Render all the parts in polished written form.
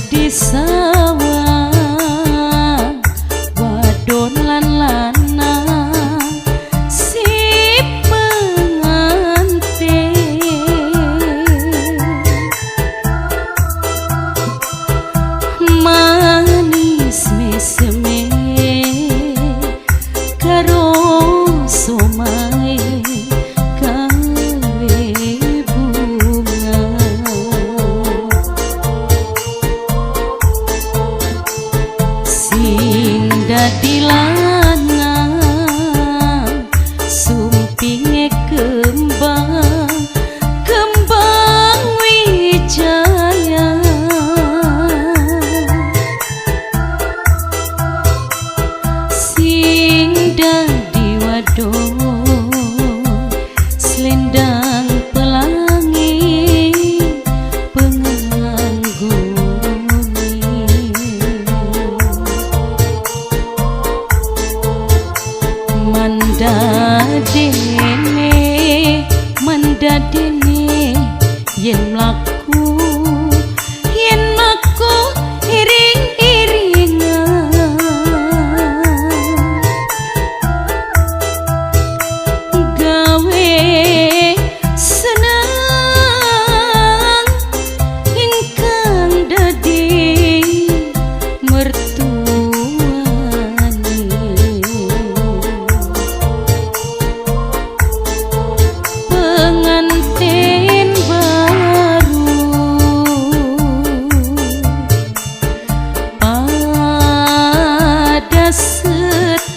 Di sawah wadon lan lanang si pengantin manis meseme karo somai dadi lanang sumpinge kembang kembang wijaya sing dadi wadon selendang pelangi mandadene yen mlaku iring-iringan gawe senang ingkang dadi mertuane. Pengantin baru pada setuju,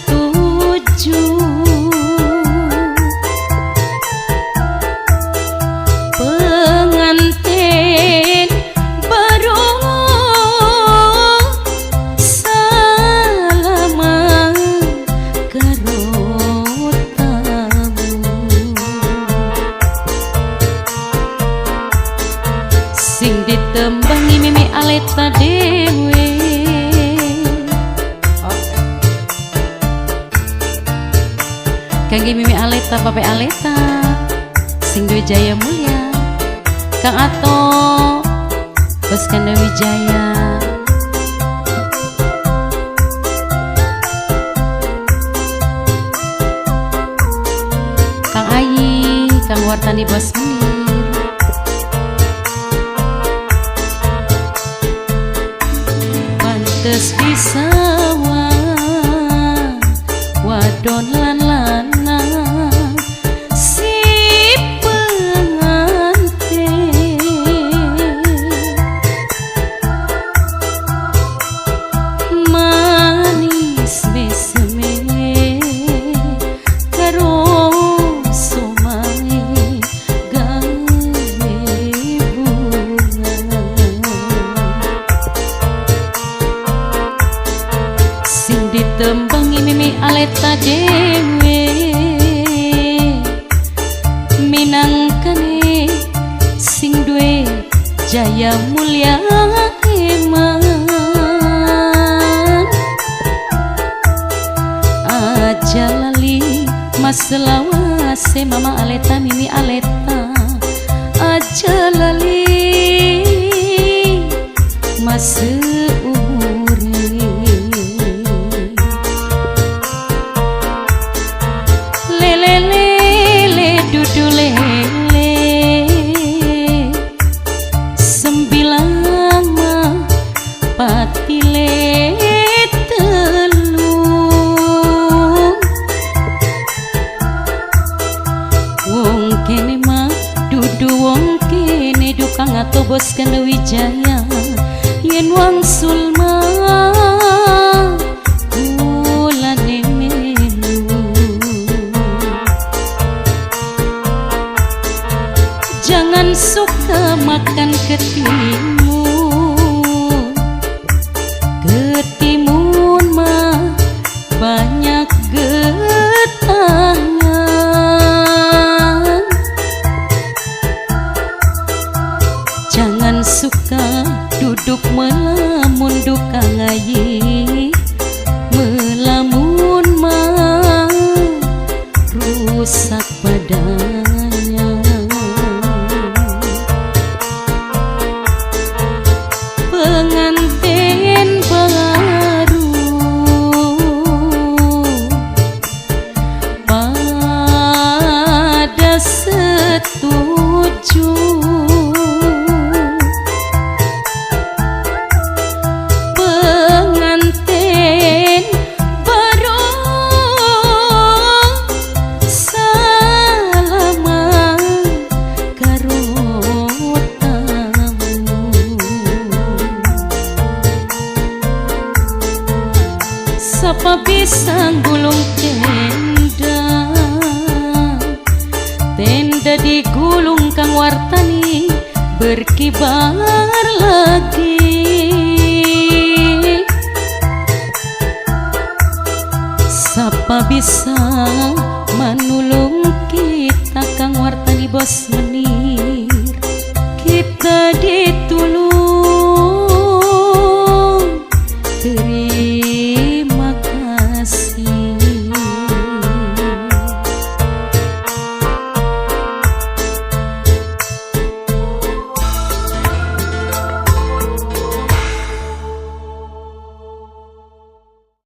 pengantin baru salaman karo sing ditembangi Mimi Aleta dewe. Kangge Mimi Aleta Pape Aleta sing duwe Jaya Mulia Kang Ato Bos Kanda Wijaya Kang Ayi Kang Wartani Bos Munir pantes di sawah wadon lan lanang si pengantin manis meseme karo somai gawe bunga sing ditembangi Mimi Aleta dewe minangkane sing duwe Jaya Mulia eman aja lali mas lawase Mama Aleta Mimi Aleta aja lali mas lele dudu lele sembilan pati le telu wong kene mah dudu wong kene dukang atau Bos Kanda Wijaya yen wangsul mah jangan suka makan ketimun mah banyak getangan. Jangan suka duduk melamun duka ngayi, melamun mah rusak badannya. Pengantin baru pada setuju, pengantin baru salaman karo tamu. Sapa bisa gulung tenda, tenda digulung kang wartani berkibar lagi. Sapa bisa